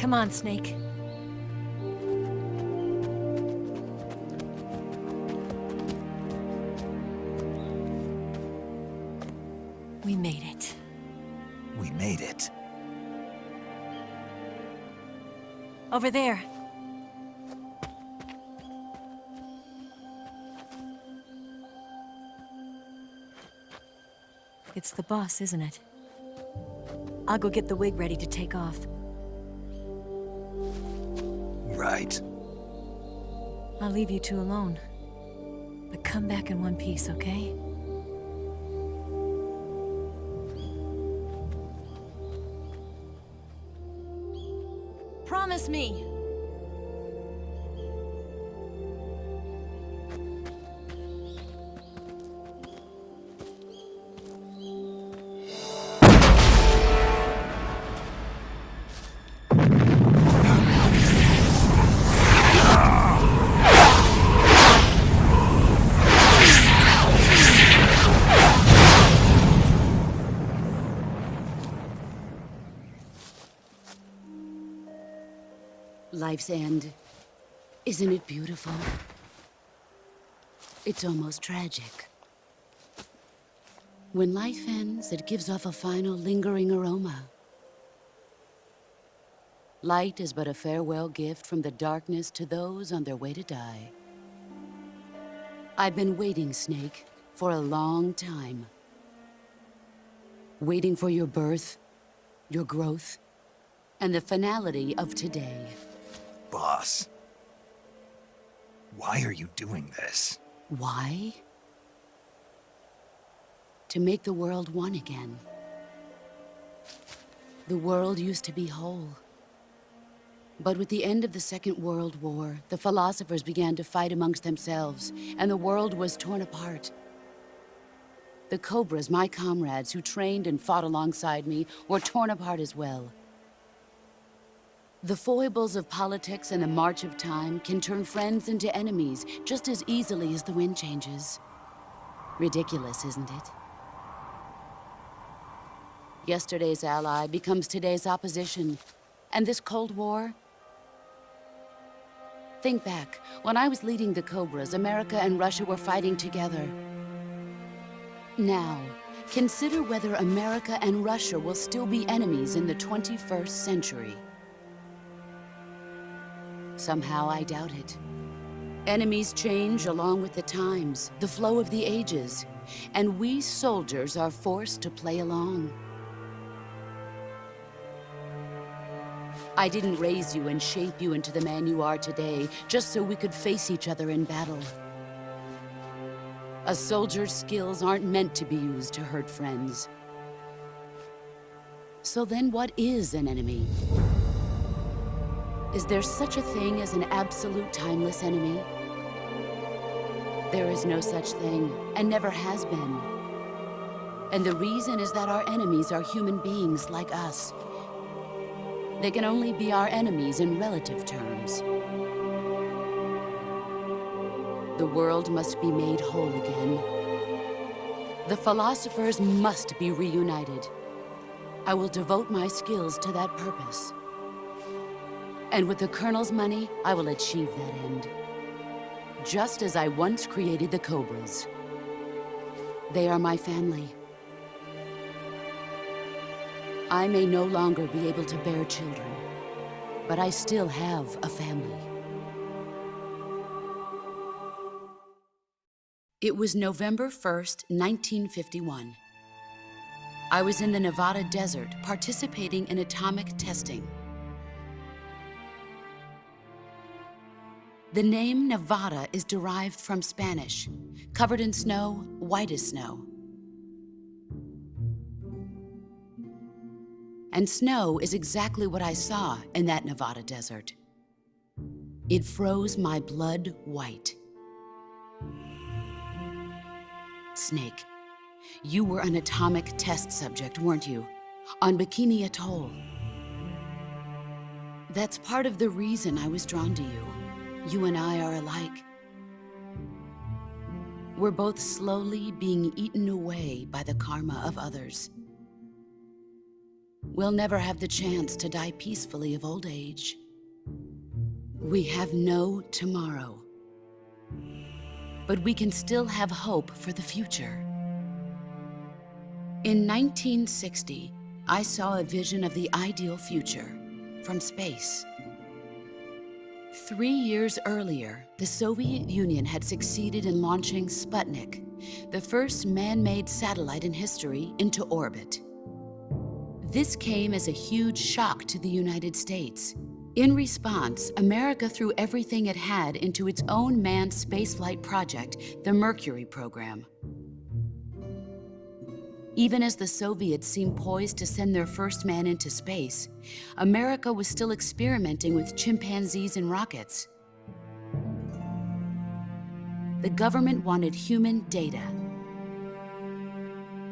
Come on, Snake. We made it. We made it. Over there. It's the boss, isn't it? I'll go get the wig ready to take off. Right. I'll leave you two alone. But come back in one piece, okay? Promise me! Life's end. Isn't it beautiful? It's almost tragic. When life ends, it gives off a final lingering aroma. Light is but a farewell gift from the darkness to those on their way to die. I've been waiting, Snake, for a long time. Waiting for your birth, your growth, and the finality of today. Boss. Why are you doing this? Why? To make the world one again. The world used to be whole. But with the end of the Second World War, the philosophers began to fight amongst themselves, and the world was torn apart. The Cobras, my comrades who trained and fought alongside me, were torn apart as well. The foibles of politics and the march of time can turn friends into enemies just as easily as the wind changes. Ridiculous, isn't it? Yesterday's ally becomes today's opposition. And this Cold War? Think back. When I was leading the Cobras, America and Russia were fighting together. Now, consider whether America and Russia will still be enemies in the 21st century. Somehow I doubt it. Enemies change along with the times, the flow of the ages, and we soldiers are forced to play along. I didn't raise you and shape you into the man you are today just so we could face each other in battle. A soldier's skills aren't meant to be used to hurt friends. So then what is an enemy? Is there such a thing as an absolute timeless enemy? There is no such thing, and never has been. And the reason is that our enemies are human beings like us. They can only be our enemies in relative terms. The world must be made whole again. The philosophers must be reunited. I will devote my skills to that purpose. And with the Colonel's money, I will achieve that end. Just as I once created the Cobras. They are my family. I may no longer be able to bear children, but I still have a family. It was November 1st, 1951. I was in the Nevada desert participating in atomic testing. The name Nevada is derived from Spanish, covered in snow, white as snow. And snow is exactly what I saw in that Nevada desert. It froze my blood white. Snake, you were an atomic test subject, weren't you? On Bikini Atoll. That's part of the reason I was drawn to you. You and I are alike. We're both slowly being eaten away by the karma of others. we'll never have the chance to die peacefully of old age. We have no tomorrow. But we can still have hope for the future. In 1960, I saw a vision of the ideal future from space. 3 years earlier, the Soviet Union had succeeded in launching Sputnik, the first man-made satellite in history, into orbit. This came as a huge shock to the United States. In response, America threw everything it had into its own manned spaceflight project, the Mercury program. Even as the Soviets seemed poised to send their first man into space, America was still experimenting with chimpanzees and rockets. The government wanted human data,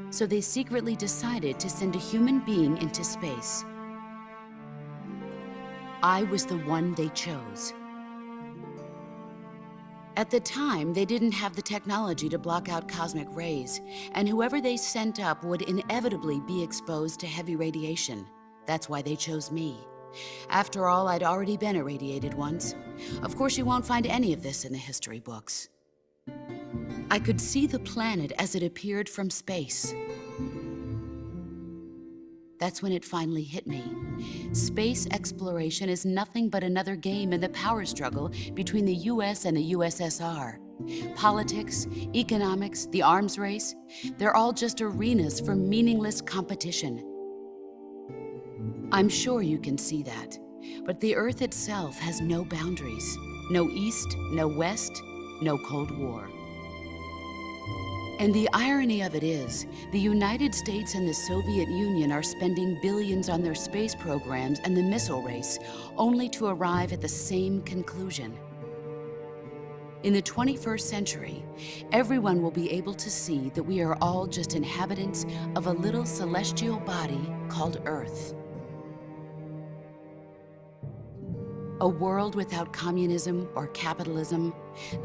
so they secretly decided to send a human being into space. I was the one they chose. At the time, they didn't have the technology to block out cosmic rays, and whoever they sent up would inevitably be exposed to heavy radiation. That's why they chose me. After all, I'd already been irradiated once. Of course, you won't find any of this in the history books. I could see the planet as it appeared from space. That's when it finally hit me. Space exploration is nothing but another game in the power struggle between the US and the USSR. Politics, economics, the arms race, they're all just arenas for meaningless competition. I'm sure you can see that, but the Earth itself has no boundaries. No East, no West, no Cold War. And the irony of it is, the United States and the Soviet Union are spending billions on their space programs and the missile race, only to arrive at the same conclusion. In the 21st century, everyone will be able to see that we are all just inhabitants of a little celestial body called Earth. A world without communism or capitalism,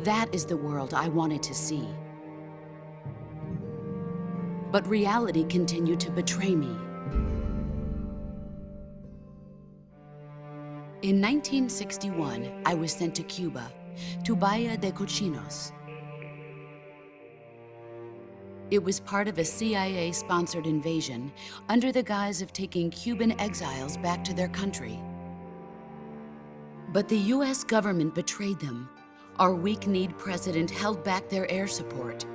that is the world I wanted to see. But reality continued to betray me. In 1961, I was sent to Cuba, to Bahia de Cochinos. It was part of a CIA-sponsored invasion under the guise of taking Cuban exiles back to their country. But the US government betrayed them. Our weak-kneed president held back their air support.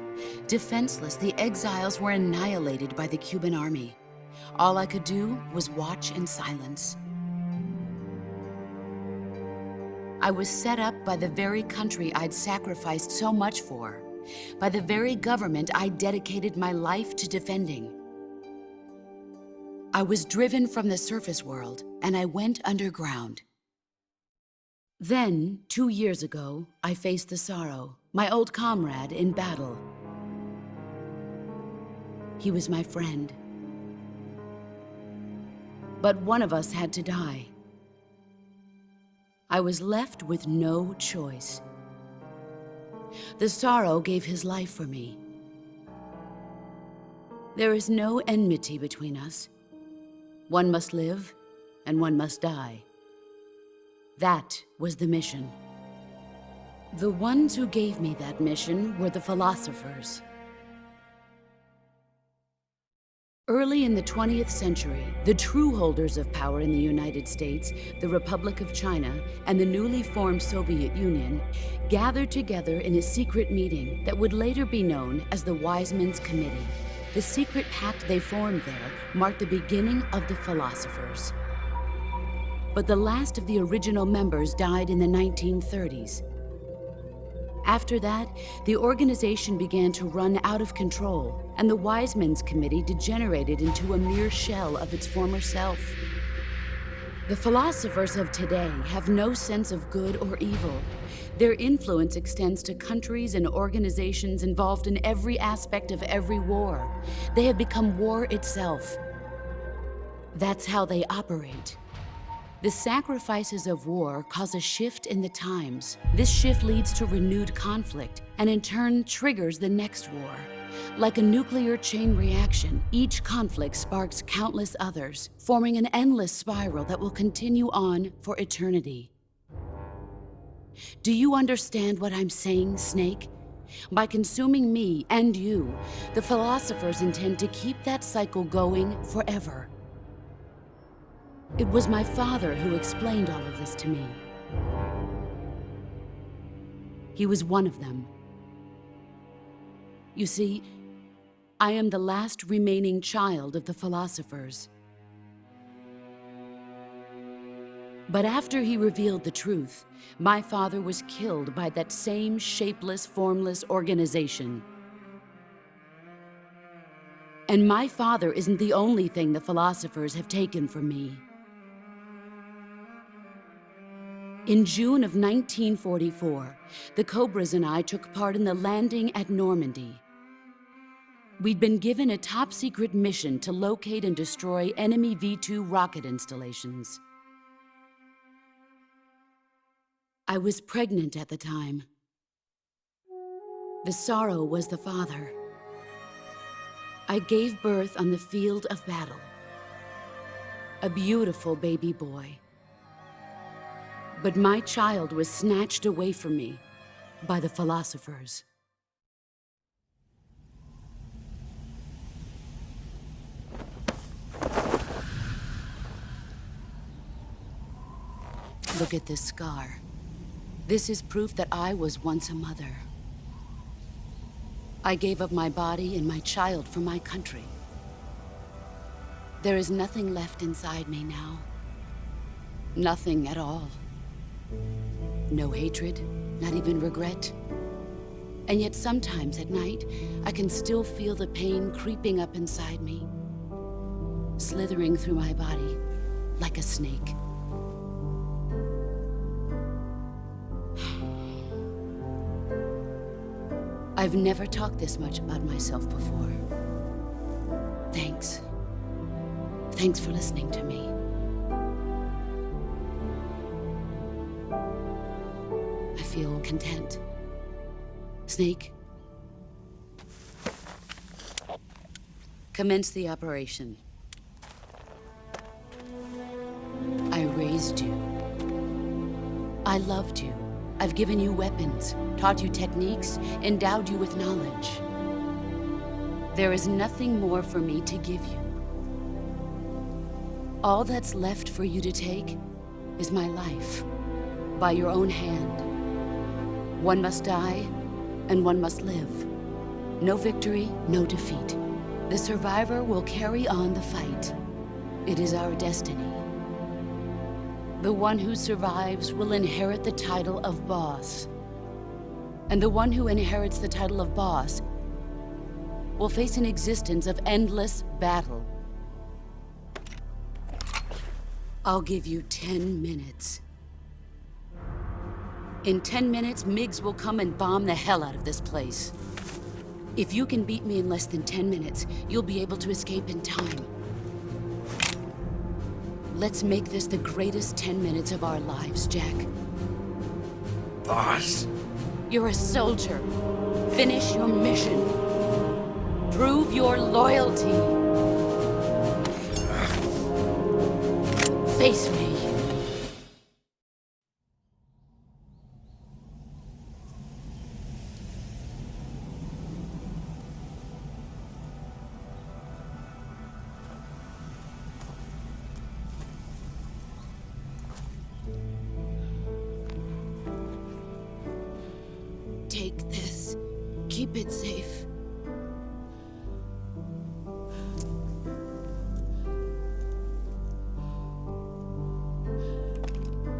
Defenseless, the exiles were annihilated by the Cuban army. All I could do was watch in silence. I was set up by the very country I'd sacrificed so much for, by the very government I dedicated my life to defending. I was driven from the surface world, and I went underground. Then, 2 years ago, I faced the Sorrow, my old comrade in battle. He was my friend. But one of us had to die. I was left with no choice. The Sorrow gave his life for me. There is no enmity between us. One must live, and one must die. That was the mission. The ones who gave me that mission were the philosophers. Early in the 20th century, the true holders of power in the United States, the Republic of China, and the newly formed Soviet Union gathered together in a secret meeting that would later be known as the Wiseman's Committee. The secret pact they formed there marked the beginning of the philosophers. But the last of the original members died in the 1930s. After that, the organization began to run out of control, and the Wiseman's Committee degenerated into a mere shell of its former self. The philosophers of today have no sense of good or evil. Their influence extends to countries and organizations involved in every aspect of every war. They have become war itself. That's how they operate. The sacrifices of war cause a shift in the times. This shift leads to renewed conflict, and in turn triggers the next war. Like a nuclear chain reaction, each conflict sparks countless others, forming an endless spiral that will continue on for eternity. Do you understand what I'm saying, Snake? By consuming me and you, the philosophers intend to keep that cycle going forever. It was my father who explained all of this to me. He was one of them. You see, I am the last remaining child of the philosophers. But after he revealed the truth, my father was killed by that same shapeless, formless organization. And my father isn't the only thing the philosophers have taken from me. In June of 1944, the Cobras and I took part in the landing at Normandy. We'd been given a top-secret mission to locate and destroy enemy V-2 rocket installations. I was pregnant at the time. The sorrow was the father. I gave birth on the field of battle. A beautiful baby boy. But my child was snatched away from me by the philosophers. Look at this scar. This is proof that I was once a mother. I gave up my body and my child for my country. There is nothing left inside me now. Nothing at all. No hatred, not even regret. And yet sometimes at night, I can still feel the pain creeping up inside me, slithering through my body like a snake. I've never talked this much about myself before. Thanks. Thanks for listening to me. I feel content. Snake, commence the operation. I raised you. I loved you. I've given you weapons, taught you techniques, endowed you with knowledge. There is nothing more for me to give you. All that's left for you to take is my life, by your own hand. One must die, and one must live. No victory, no defeat. The survivor will carry on the fight. It is our destiny. The one who survives will inherit the title of boss. And the one who inherits the title of boss will face an existence of endless battle. I'll give you 10 minutes. In 10 minutes, MiGs will come and bomb the hell out of this place. If you can beat me in less than 10 minutes, you'll be able to escape in time. Let's make this the greatest 10 minutes of our lives, Jack. Boss. You're a soldier. Finish your mission. Prove your loyalty. Face me. Take this. Keep it safe.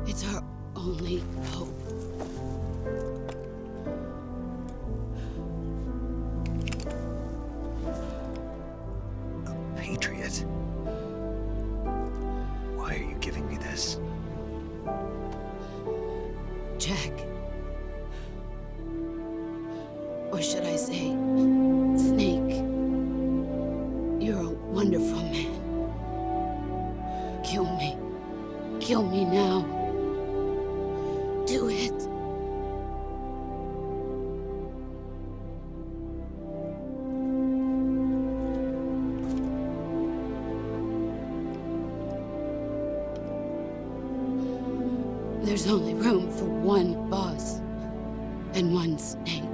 It's our only hope. A patriot? Why are you giving me this? Jack. Or should I say, Snake? You're a wonderful man. Kill me. Kill me now. Do it. There's only room for one boss and one snake.